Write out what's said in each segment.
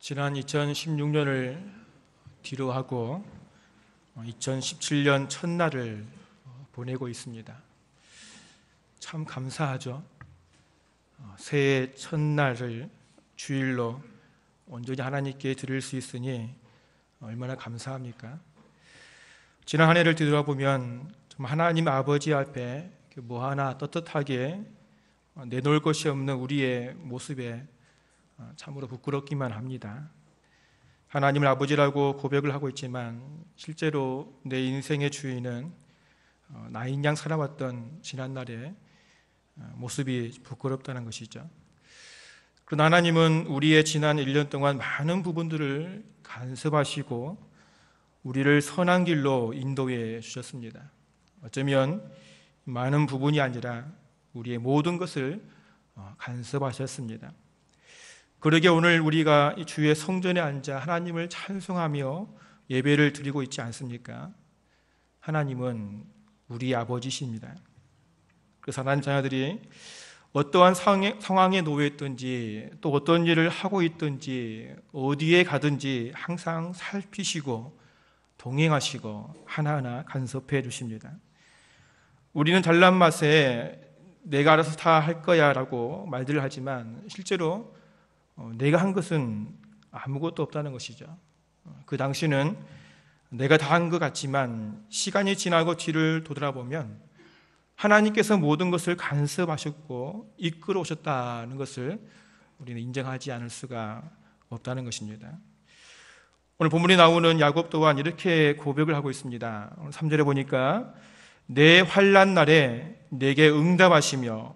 지난 2016년을 뒤로 하고 2017년 첫날을 보내고 있습니다. 참 감사하죠. 새해 첫날을 주일로 온전히 하나님께 드릴 수 있으니 얼마나 감사합니까? 지난 한 해를 뒤돌아보면 하나님 아버지 앞에 뭐 하나 떳떳하게 내놓을 것이 없는 우리의 모습에 참으로 부끄럽기만 합니다. 하나님을 아버지라고 고백을 하고 있지만 실제로 내 인생의 주인은 나인 양 살아왔던 지난날의 모습이 부끄럽다는 것이죠. 그러나 하나님은 우리의 지난 1년 동안 많은 부분들을 간섭하시고 우리를 선한 길로 인도해 주셨습니다. 어쩌면 많은 부분이 아니라 우리의 모든 것을 간섭하셨습니다. 그러게 오늘 우리가 주의 성전에 앉아 하나님을 찬송하며 예배를 드리고 있지 않습니까? 하나님은 우리 아버지십니다. 그래서 하나님 자녀들이 어떠한 상황에 놓여있든지 또 어떤 일을 하고 있든지 어디에 가든지 항상 살피시고 동행하시고 하나하나 간섭해 주십니다. 우리는 잘난 맛에 내가 알아서 다 할 거야 라고 말들을 하지만 실제로 내가 한 것은 아무것도 없다는 것이죠. 그 당시는 내가 다 한 것 같지만 시간이 지나고 뒤를 돌아보면 하나님께서 모든 것을 간섭하셨고 이끌어 오셨다는 것을 우리는 인정하지 않을 수가 없다는 것입니다. 오늘 본문에 나오는 야곱 또한 이렇게 고백을 하고 있습니다. 3절에 보니까 내 환난 날에 내게 응답하시며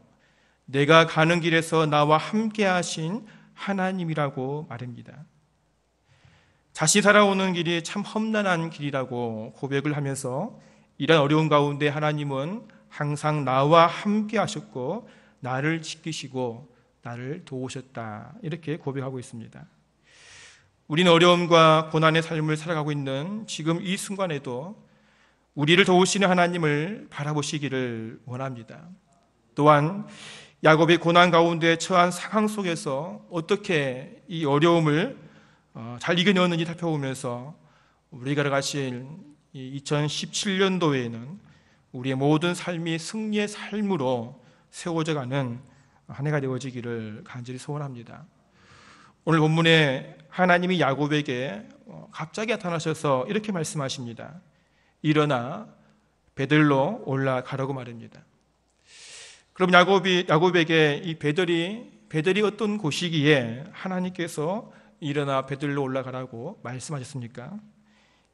내가 가는 길에서 나와 함께 하신 하나님이라고 말합니다. 자신이 살아오는 길이 참 험난한 길이라고 고백을 하면서 이런 어려운 가운데 하나님은 항상 나와 함께 하셨고 나를 지키시고 나를 도우셨다 이렇게 고백하고 있습니다. 우리는 어려움과 고난의 삶을 살아가고 있는 지금 이 순간에도 우리를 도우시는 하나님을 바라보시기를 원합니다. 또한 야곱이 고난 가운데 처한 상황 속에서 어떻게 이 어려움을 잘 이겨내었는지 살펴보면서 우리가 가실 2017년도에는 우리의 모든 삶이 승리의 삶으로 세워져 가는 한 해가 되어지기를 간절히 소원합니다. 오늘 본문에 하나님이 야곱에게 갑자기 나타나셔서 이렇게 말씀하십니다. 일어나 베들로 올라가라고 말합니다. 그럼 야곱에게 이 베들이 어떤 곳이기에 하나님께서 일어나 베들로 올라가라고 말씀하셨습니까?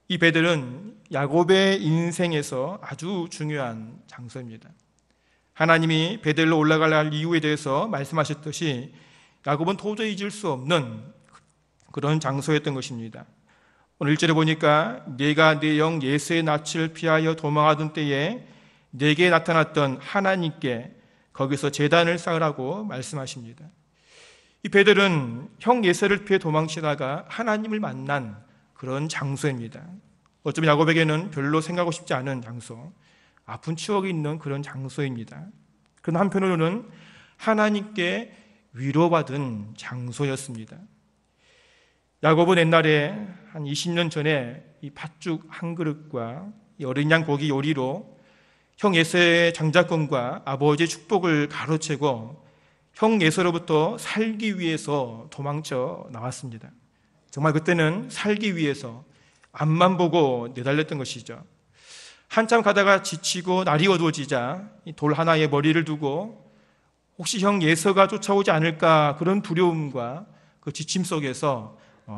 이 베들은 야곱의 인생에서 아주 중요한 장소입니다. 하나님이 베들로 올라갈 이유에 대해서 말씀하셨듯이 야곱은 도저히 잊을 수 없는 그런 장소였던 것입니다. 오늘 1절에 보니까 내가 내 영 예수의 낯을 피하여 도망하던 때에 내게 나타났던 하나님께 거기서 제단을 쌓으라고 말씀하십니다. 이 베들은 형 예세를 피해 도망치다가 하나님을 만난 그런 장소입니다. 어쩌면 야곱에게는 별로 생각하고 싶지 않은 장소, 아픈 추억이 있는 그런 장소입니다. 그러나 한편으로는 하나님께 위로받은 장소였습니다. 야곱은 옛날에 한 20년 전에 이 팥죽 한 그릇과 이 어린 양 고기 요리로 형 예세의 장자권과 아버지의 축복을 가로채고 형 예세로부터 살기 위해서 도망쳐 나왔습니다. 정말 그때는 살기 위해서 앞만 보고 내달렸던 것이죠. 한참 가다가 지치고 날이 어두워지자 돌 하나에 머리를 두고 혹시 형 예서가 쫓아오지 않을까 그런 두려움과 그 지침 속에서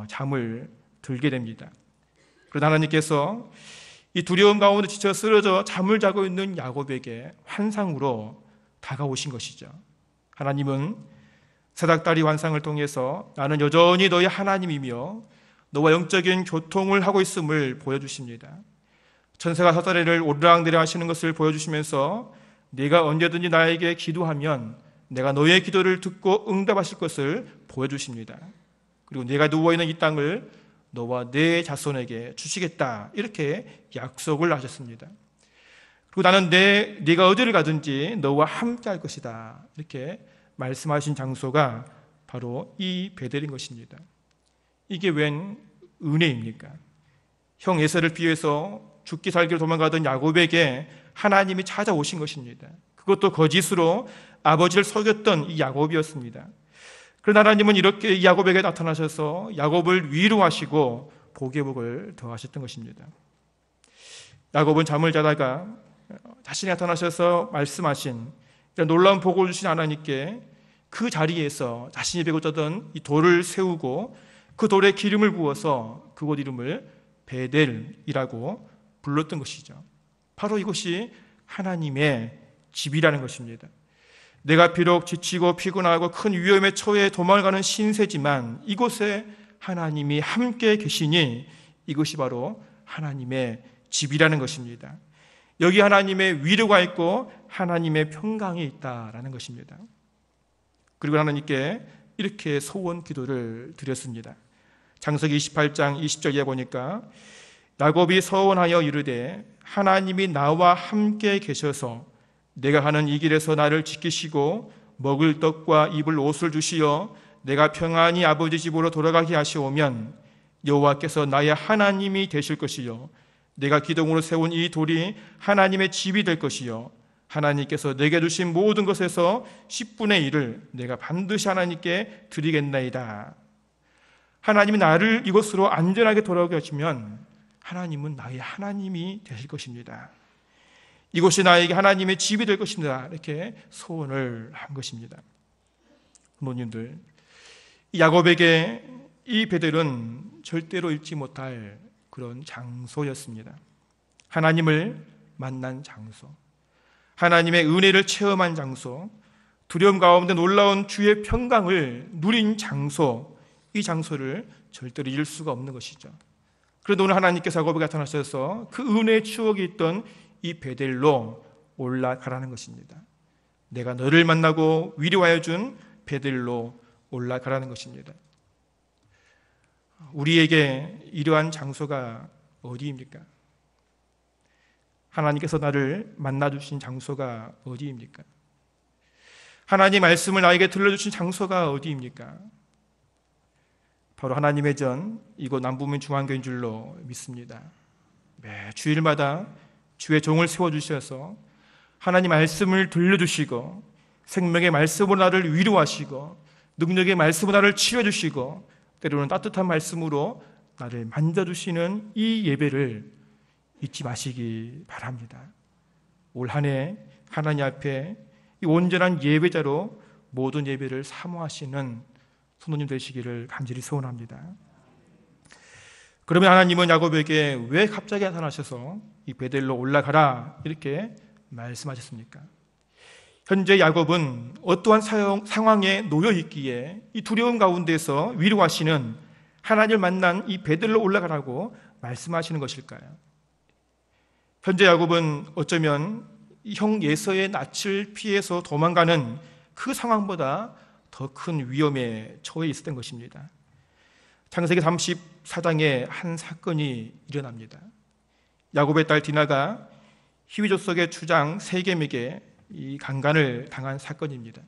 잠을 들게 됩니다. 그러나 하나님께서 이 두려움 가운데 지쳐 쓰러져 잠을 자고 있는 야곱에게 환상으로 다가오신 것이죠. 하나님은 사닥다리 환상을 통해서 나는 여전히 너의 하나님이며 너와 영적인 교통을 하고 있음을 보여주십니다. 천사가 사다리를 오르락내리락 하시는 것을 보여주시면서 네가 언제든지 나에게 기도하면 내가 너의 기도를 듣고 응답하실 것을 보여주십니다. 그리고 네가 누워있는 이 땅을 너와 내 자손에게 주시겠다 이렇게 약속을 하셨습니다. 그리고 나는 네가 어디를 가든지 너와 함께 할 것이다 이렇게 말씀하신 장소가 바로 이 베델인 것입니다. 이게 웬 은혜입니까? 형 에서를 피해서 죽기 살기로 도망가던 야곱에게 하나님이 찾아오신 것입니다. 그것도 거짓으로 아버지를 속였던 이 야곱이었습니다. 그러나 하나님은 이렇게 이 야곱에게 나타나셔서 야곱을 위로하시고 복의 복을 더하셨던 것입니다. 야곱은 잠을 자다가 자신이 나타나셔서 말씀하신 놀라운 복을 주신 하나님께 그 자리에서 자신이 베고 쩌던 이 돌을 세우고 그 돌에 기름을 부어서 그곳 이름을 베델이라고 불렀던 것이죠. 바로 이것이 하나님의 집이라는 것입니다. 내가 비록 지치고 피곤하고 큰 위험에 처해 도망가는 신세지만 이곳에 하나님이 함께 계시니 이것이 바로 하나님의 집이라는 것입니다. 여기 하나님의 위로가 있고 하나님의 평강이 있다라는 것입니다. 그리고 하나님께 이렇게 소원 기도를 드렸습니다. 창세기 28장 20절에 보니까 야곱이 서원하여 이르되 하나님이 나와 함께 계셔서 내가 가는 이 길에서 나를 지키시고 먹을 떡과 입을 옷을 주시어 내가 평안히 아버지 집으로 돌아가게 하시오면 여호와께서 나의 하나님이 되실 것이요 내가 기둥으로 세운 이 돌이 하나님의 집이 될 것이요 하나님께서 내게 주신 모든 것에서 10분의 1을 내가 반드시 하나님께 드리겠나이다. 하나님이 나를 이곳으로 안전하게 돌아오게 하시면 하나님은 나의 하나님이 되실 것입니다. 이곳이 나에게 하나님의 집이 될 것입니다. 이렇게 소원을 한 것입니다. 부모님들, 야곱에게 이 베델은 절대로 잃지 못할 그런 장소였습니다. 하나님을 만난 장소, 하나님의 은혜를 체험한 장소, 두려움 가운데 놀라운 주의 평강을 누린 장소, 이 장소를 절대로 잃을 수가 없는 것이죠. 그런데 오늘 하나님께서 야곱에게 나타나셔서 그 은혜의 추억이 있던 이 베델로 올라가라는 것입니다. 내가 너를 만나고 위로하여 준 베델로 올라가라는 것입니다. 우리에게 이러한 장소가 어디입니까? 하나님께서 나를 만나주신 장소가 어디입니까? 하나님 말씀을 나에게 들려주신 장소가 어디입니까? 바로 하나님의 전 이곳 남부민 중앙교인 줄로 믿습니다. 매 주일마다 주의 종을 세워주셔서 하나님 말씀을 들려주시고 생명의 말씀으로 나를 위로하시고 능력의 말씀으로 나를 치료해주시고 때로는 따뜻한 말씀으로 나를 만져주시는 이 예배를 잊지 마시기 바랍니다. 올 한 해 하나님 앞에 이 온전한 예배자로 모든 예배를 사모하시는 성도님 되시기를 간절히 소원합니다. 그러면 하나님은 야곱에게 왜 갑자기 나타나셔서 이 베델로 올라가라 이렇게 말씀하셨습니까? 현재 야곱은 어떠한 상황에 놓여 있기에 이 두려움 가운데서 위로하시는 하나님을 만난 이 베델로 올라가라고 말씀하시는 것일까요? 현재 야곱은 어쩌면 형 예서의 낯을 피해서 도망가는 그 상황보다 더 큰 위험에 처해 있었던 것입니다. 창세기 34장에 한 사건이 일어납니다. 야곱의 딸 디나가 히위 족속의 주장 세겜에게 이 강간을 당한 사건입니다.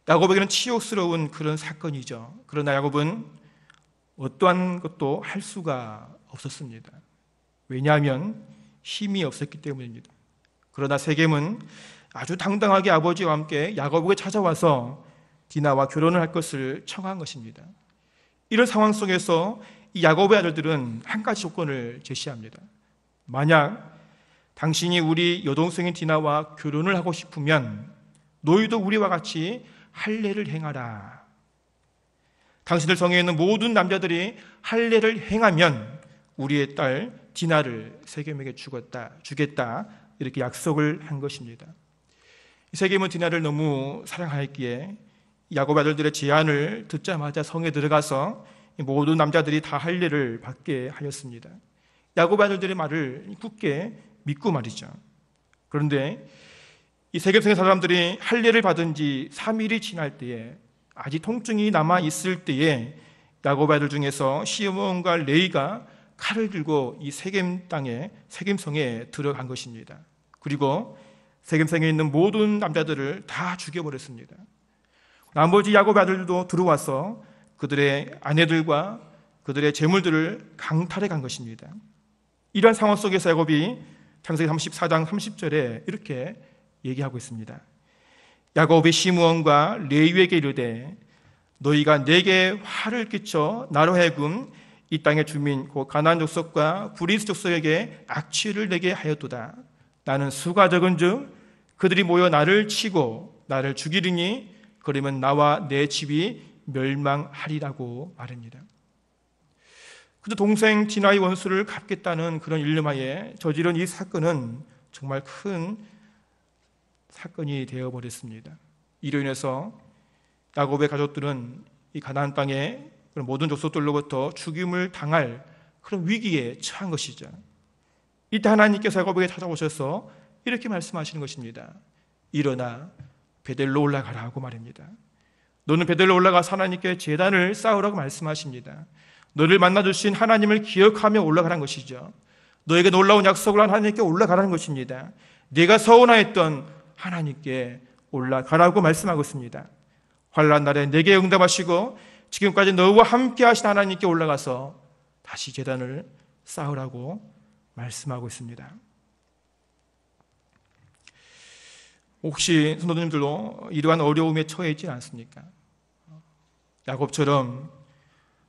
야곱에게는 치욕스러운 그런 사건이죠. 그러나 야곱은 어떠한 것도 할 수가 없었습니다. 왜냐하면 힘이 없었기 때문입니다. 그러나 세겜은 아주 당당하게 아버지와 함께 야곱에게 찾아와서 디나와 결혼을 할 것을 청한 것입니다. 이런 상황 속에서 이 야곱의 아들들은 한 가지 조건을 제시합니다. 만약 당신이 우리 여동생인 디나와 결혼을 하고 싶으면 너희도 우리와 같이 할례를 행하라. 당신들 성에 있는 모든 남자들이 할례를 행하면 우리의 딸 디나를 세겜에게 주겠다 이렇게 약속을 한 것입니다. 세겜은 디나를 너무 사랑하였기에 야곱 아들들의 제안을 듣자마자 성에 들어가서 모든 남자들이 다 할례를 받게 하였습니다. 야곱 아들들의 말을 굳게 믿고 말이죠. 그런데 이 세겜성의 사람들이 할례를 받은 지 3일이 지날 때에 아직 통증이 남아 있을 때에 야곱 아들 중에서 시므온과 레이가 칼을 들고 이 세겜 땅에 세겜성에 들어간 것입니다. 그리고 세겜성에 있는 모든 남자들을 다 죽여버렸습니다. 나머지 야곱 아들도 들어와서 그들의 아내들과 그들의 재물들을 강탈해 간 것입니다. 이러한 상황 속에서 야곱이 창세기 34장 30절에 이렇게 얘기하고 있습니다. 야곱이 시므온과 레위에게 이르되 너희가 내게 화를 끼쳐 나로 하여금 이 땅의 주민 곧 가나안 족속과 브리스 족속에게 악취를 내게 하였도다. 나는 수가 적은즉 그들이 모여 나를 치고 나를 죽이리니 그러면 나와 내 집이 멸망하리라고 말합니다. 그도 동생 디나의 원수를 갚겠다는 그런 일념하에 저지른 이 사건은 정말 큰 사건이 되어버렸습니다. 이로 인해서 야곱의 가족들은 이 가나안 땅의 모든 족속들로부터 죽임을 당할 그런 위기에 처한 것이죠. 이때 하나님께서 야곱에게 찾아오셔서 이렇게 말씀하시는 것입니다. 일어나 베델로 올라가라고 말입니다. 너는 베델로 올라가서 하나님께 제단을 쌓으라고 말씀하십니다. 너를 만나주신 하나님을 기억하며 올라가라는 것이죠. 너에게 놀라운 약속을 한 하나님께 올라가라는 것입니다. 네가 서운하였던 하나님께 올라가라고 말씀하고 있습니다. 환난 날에 내게 응답하시고 지금까지 너와 함께 하신 하나님께 올라가서 다시 제단을 쌓으라고 말씀하고 있습니다. 혹시 성도님들도 이러한 어려움에 처해 있지 않습니까? 야곱처럼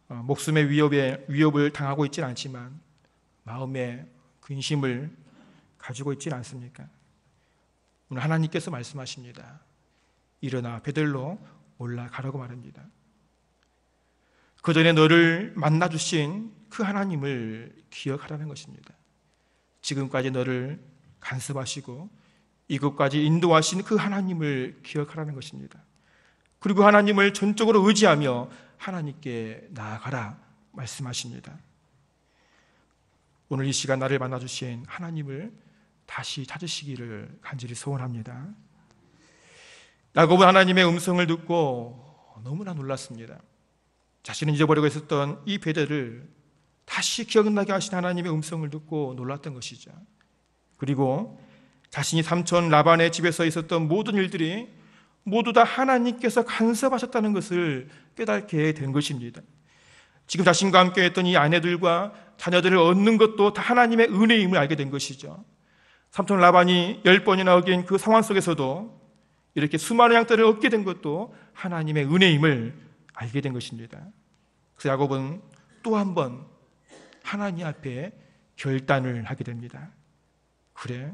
목숨의 위협을 당하고 있지는 않지만 마음에 근심을 가지고 있지는 않습니까? 오늘 하나님께서 말씀하십니다. 일어나 베델로 올라가라고 말합니다. 그 전에 너를 만나주신 그 하나님을 기억하라는 것입니다. 지금까지 너를 간섭하시고 이곳까지 인도하신 그 하나님을 기억하라는 것입니다. 그리고 하나님을 전적으로 의지하며 하나님께 나아가라 말씀하십니다. 오늘 이 시간 나를 만나주신 하나님을 다시 찾으시기를 간절히 소원합니다. 야곱은 하나님의 음성을 듣고 너무나 놀랐습니다. 자신은 잊어버리고 있었던 이 베델을 다시 기억나게 하신 하나님의 음성을 듣고 놀랐던 것이죠. 그리고 자신이 삼촌 라반의 집에서 있었던 모든 일들이 모두 다 하나님께서 간섭하셨다는 것을 깨닫게 된 것입니다. 지금 자신과 함께 했던 이 아내들과 자녀들을 얻는 것도 다 하나님의 은혜임을 알게 된 것이죠. 삼촌 라반이 10번이나 어긴 그 상황 속에서도 이렇게 수많은 양떼를 얻게 된 것도 하나님의 은혜임을 알게 된 것입니다. 그래서 야곱은 또 한 번 하나님 앞에 결단을 하게 됩니다. 그래,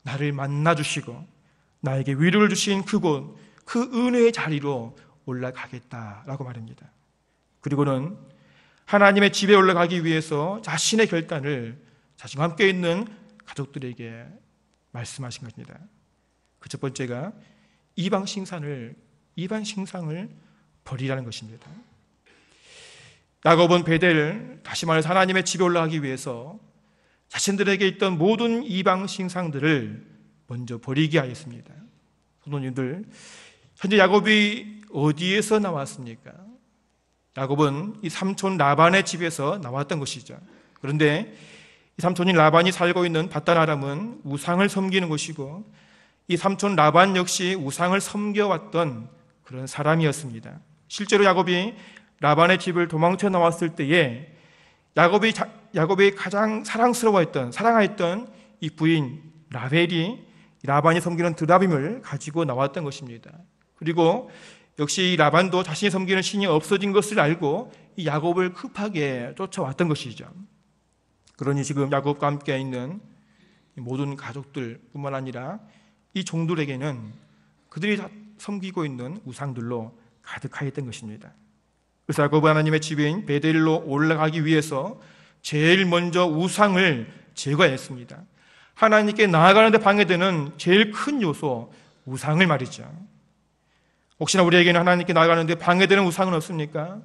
나를 만나주시고 나에게 위로를 주신 그곳, 그 은혜의 자리로 올라가겠다라고 말합니다. 그리고는 하나님의 집에 올라가기 위해서 자신의 결단을 자신과 함께 있는 가족들에게 말씀하신 것입니다. 그 첫 번째가 이방 신상을 버리라는 것입니다. 야곱은 베델, 다시 말해서 하나님의 집에 올라가기 위해서 자신들에게 있던 모든 이방 신상들을 먼저 버리게 하였습니다. 성도님들, 현재 야곱이 어디에서 나왔습니까? 야곱은 이 삼촌 라반의 집에서 나왔던 것이죠. 그런데 이 삼촌인 라반이 살고 있는 밧단 아람은 우상을 섬기는 곳이고 이 삼촌 라반 역시 우상을 섬겨왔던 그런 사람이었습니다. 실제로 야곱이 라반의 집을 도망쳐 나왔을 때에 야곱이 가장 사랑하였던 이 부인 라헬이 라반이 섬기는 드라빔을 가지고 나왔던 것입니다. 그리고 역시 이 라반도 자신이 섬기는 신이 없어진 것을 알고 이 야곱을 급하게 쫓아왔던 것이죠. 그러니 지금 야곱과 함께 있는 모든 가족들뿐만 아니라 이 종들에게는 그들이 섬기고 있는 우상들로 가득하였던 것입니다. 그래서 야곱은 하나님의 집인 베델로 올라가기 위해서 제일 먼저 우상을 제거했습니다. 하나님께 나아가는 데 방해되는 제일 큰 요소, 우상을 말이죠. 혹시나 우리에게는 하나님께 나아가는 데 방해되는 우상은 없습니까?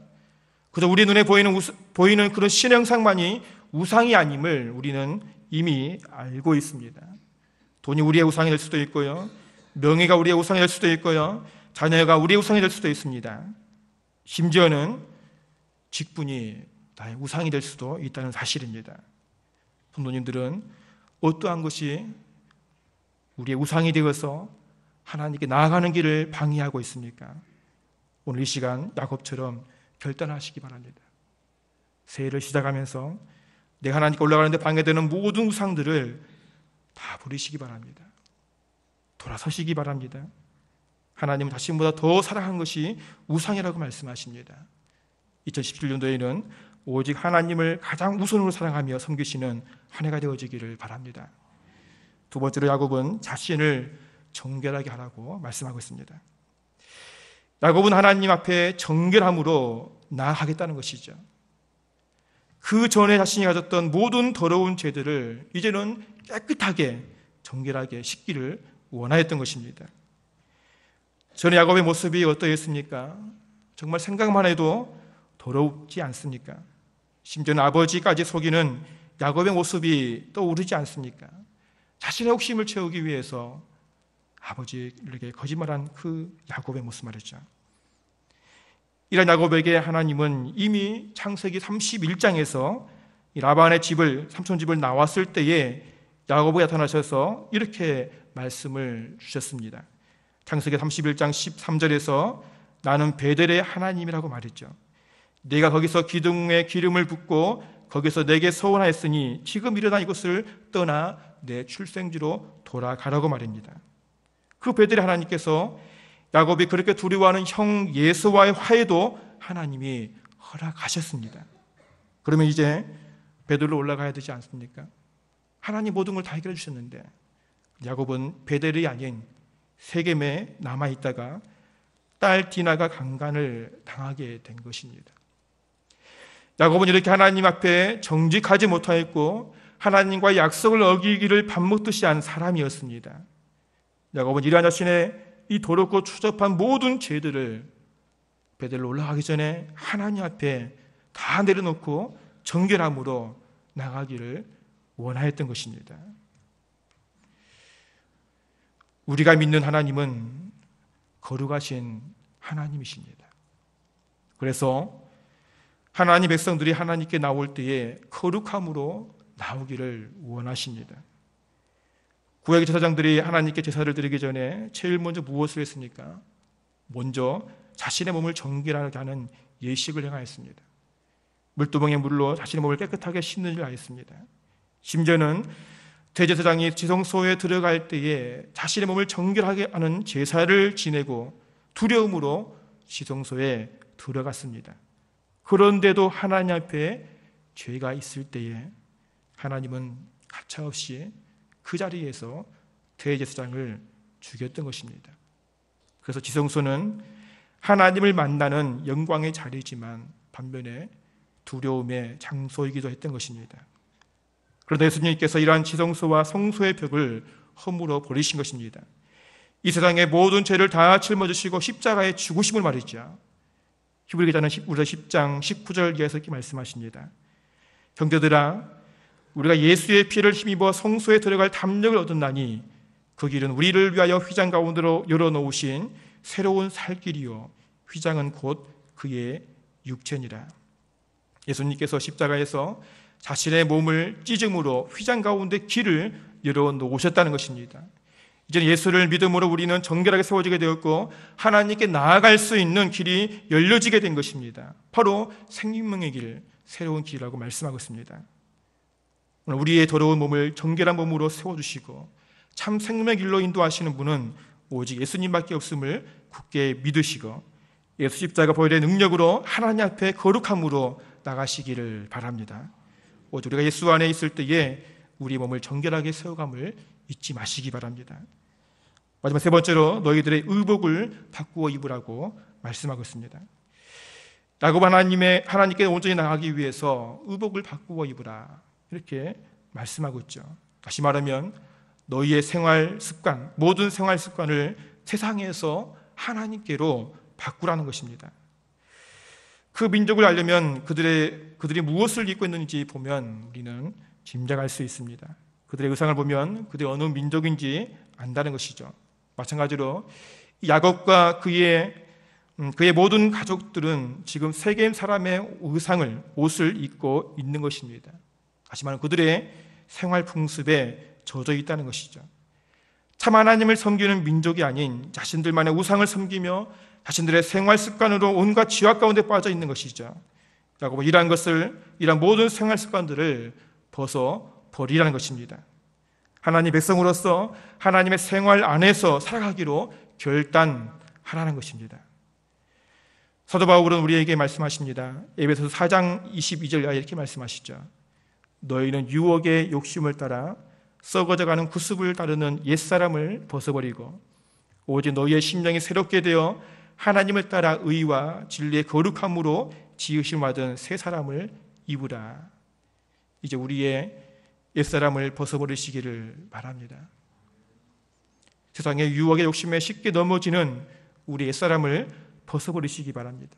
그저 우리 눈에 보이는 그런 신형상만이 우상이 아님을 우리는 이미 알고 있습니다. 돈이 우리의 우상이 될 수도 있고요, 명예가 우리의 우상이 될 수도 있고요, 자녀가 우리의 우상이 될 수도 있습니다. 심지어는 직분이 나의 우상이 될 수도 있다는 사실입니다. 성도님들은 어떠한 것이 우리의 우상이 되어서 하나님께 나아가는 길을 방해하고 있습니까? 오늘 이 시간 야곱처럼 결단하시기 바랍니다. 새해를 시작하면서 내가 하나님께 올라가는데 방해되는 모든 우상들을 다 버리시기 바랍니다. 돌아서시기 바랍니다. 하나님은 자신보다 더 사랑한 것이 우상이라고 말씀하십니다. 2017년도에는 오직 하나님을 가장 우선으로 사랑하며 섬기시는 한 해가 되어지기를 바랍니다. 두 번째로 야곱은 자신을 정결하게 하라고 말씀하고 있습니다. 야곱은 하나님 앞에 정결함으로 나아가겠다는 것이죠. 그 전에 자신이 가졌던 모든 더러운 죄들을 이제는 깨끗하게 정결하게 씻기를 원하였던 것입니다. 전에 야곱의 모습이 어떠했습니까? 정말 생각만 해도 더럽지 않습니까? 심지어는 아버지까지 속이는 야곱의 모습이 떠오르지 않습니까? 자신의 욕심을 채우기 위해서 아버지에게 거짓말한 그 야곱의 모습 말이죠. 이런 야곱에게 하나님은 이미 창세기 31장에서 라반의 집을, 삼촌 집을 나왔을 때에 야곱에게 나타나셔서 이렇게 말씀을 주셨습니다. 창세기 31장 13절에서 나는 베델의 하나님이라고 말했죠. 내가 거기서 기둥에 기름을 붓고 거기서 내게 서원하였으니 지금 일어나 이곳을 떠나 내 출생지로 돌아가라고 말입니다. 그 베델의 하나님께서 야곱이 그렇게 두려워하는 형 예수와의 화해도 하나님이 허락하셨습니다. 그러면 이제 베델로 올라가야 되지 않습니까? 하나님 모든 걸 다 해결해 주셨는데 야곱은 베델이 아닌 세겜에 남아있다가 딸 디나가 강간을 당하게 된 것입니다. 야곱은 이렇게 하나님 앞에 정직하지 못하였고 하나님과의 약속을 어기기를 밥 먹듯이 한 사람이었습니다. 야곱은 이러한 자신의 이 더럽고 추접한 모든 죄들을 베델로 올라가기 전에 하나님 앞에 다 내려놓고 정결함으로 나가기를 원하였던 것입니다. 우리가 믿는 하나님은 거룩하신 하나님이십니다. 그래서 하나님 백성들이 하나님께 나올 때에 거룩함으로 나오기를 원하십니다. 구약의 제사장들이 하나님께 제사를 드리기 전에 제일 먼저 무엇을 했습니까? 먼저 자신의 몸을 정결하게 하는 예식을 행하였습니다. 물두멍에 물로 자신의 몸을 깨끗하게 씻는 일을 하였습니다. 심지어는 대제사장이 지성소에 들어갈 때에 자신의 몸을 정결하게 하는 제사를 지내고 두려움으로 지성소에 들어갔습니다. 그런데도 하나님 앞에 죄가 있을 때에 하나님은 가차없이 그 자리에서 대제사장을 죽였던 것입니다. 그래서 지성소는 하나님을 만나는 영광의 자리지만 반면에 두려움의 장소이기도 했던 것입니다. 그런데 예수님께서 이러한 지성소와 성소의 벽을 허물어 버리신 것입니다. 이 세상의 모든 죄를 다 짊어지시고 십자가에 죽으심을 말이죠. 히브리 기자는 우리가 10장 19절 이하에서 이렇게 말씀하십니다. 형제들아, 우리가 예수의 피를 힘입어 성소에 들어갈 담력을 얻었나니 그 길은 우리를 위하여 휘장 가운데로 열어놓으신 새로운 살 길이요 휘장은 곧 그의 육체니라. 예수님께서 십자가에서 자신의 몸을 찢음으로 휘장 가운데 길을 열어놓으셨다는 것입니다. 이제 예수를 믿음으로 우리는 정결하게 세워지게 되었고 하나님께 나아갈 수 있는 길이 열려지게 된 것입니다. 바로 생명의 길, 새로운 길이라고 말씀하고 있습니다. 오늘 우리의 더러운 몸을 정결한 몸으로 세워주시고 참 생명의 길로 인도하시는 분은 오직 예수님밖에 없음을 굳게 믿으시고 예수 십자가 보혈의 능력으로 하나님 앞에 거룩함으로 나가시기를 바랍니다. 오직 우리가 예수 안에 있을 때에 우리 몸을 정결하게 세워감을 잊지 마시기 바랍니다. 마지막 세 번째로 너희들의 의복을 바꾸어 입으라고 말씀하고 있습니다. 야곱 하나님께 온전히 나가기 위해서 의복을 바꾸어 입으라 이렇게 말씀하고 있죠. 다시 말하면 너희의 생활 습관, 모든 생활 습관을 세상에서 하나님께로 바꾸라는 것입니다. 그 민족을 알려면 그들이 무엇을 입고 있는지 보면 우리는 짐작할 수 있습니다. 그들의 의상을 보면 그들이 어느 민족인지 안다는 것이죠. 마찬가지로 야곱과 그의 모든 가족들은 지금 세겜 사람의 옷을 입고 있는 것입니다. 다시 말하면 그들의 생활 풍습에 젖어 있다는 것이죠. 참 하나님을 섬기는 민족이 아닌 자신들만의 우상을 섬기며 자신들의 생활 습관으로 온갖 죄악 가운데 빠져 있는 것이죠. 야고보 이러한 모든 생활 습관들을 벗어 버리라는 것입니다. 하나님 백성으로서 하나님의 생활 안에서 살아가기로 결단하라는 것입니다. 사도 바울은 우리에게 말씀하십니다. 에베소서 4장 22절 이렇게 말씀하시죠. 너희는 유혹의 욕심을 따라 썩어져가는 구습을 따르는 옛사람을 벗어버리고 오직 너희의 심령이 새롭게 되어 하나님을 따라 의와 진리의 거룩함으로 지으심 받은 새 사람을 입으라. 이제 우리의 옛사람을 벗어버리시기를 바랍니다. 세상의 유혹의 욕심에 쉽게 넘어지는 우리 옛사람을 벗어버리시기 바랍니다.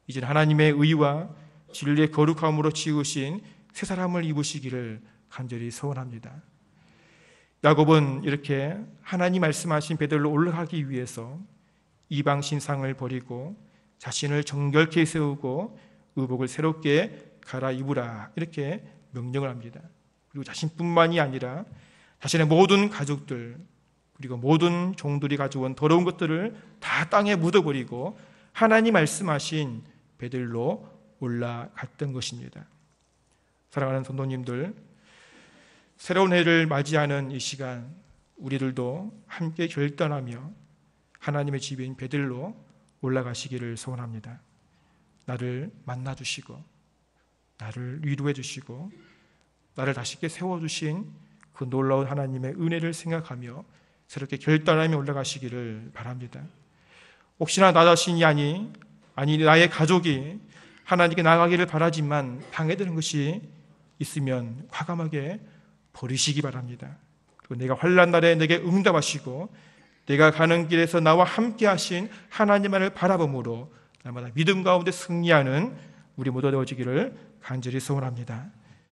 이제는 하나님의 의와 진리의 거룩함으로 지으신 새 사람을 입으시기를 간절히 소원합니다. 야곱은 이렇게 하나님 말씀하신 베델로 올라가기 위해서 이방 신상을 버리고 자신을 정결케 세우고 의복을 새롭게 갈아입으라 이렇게 명령을 합니다. 그리고 자신뿐만이 아니라 자신의 모든 가족들 그리고 모든 종들이 가져온 더러운 것들을 다 땅에 묻어버리고 하나님 말씀하신 베델로 올라갔던 것입니다. 사랑하는 성도님들, 새로운 해를 맞이하는 이 시간 우리들도 함께 결단하며 하나님의 집인 베델로 올라가시기를 소원합니다. 나를 만나주시고 나를 위로해 주시고 나를 다시게 세워주신 그 놀라운 하나님의 은혜를 생각하며 새롭게 결단하며 올라가시기를 바랍니다. 혹시나 나 자신이 아니 나의 가족이 하나님께 나가기를 바라지만 방해되는 것이 있으면 과감하게 버리시기 바랍니다. 그리고 내가 환난 날에 내게 응답하시고 내가 가는 길에서 나와 함께 하신 하나님만을 바라봄으로 날마다 믿음 가운데 승리하는 우리 모두 되어지기를 간절히 소원합니다.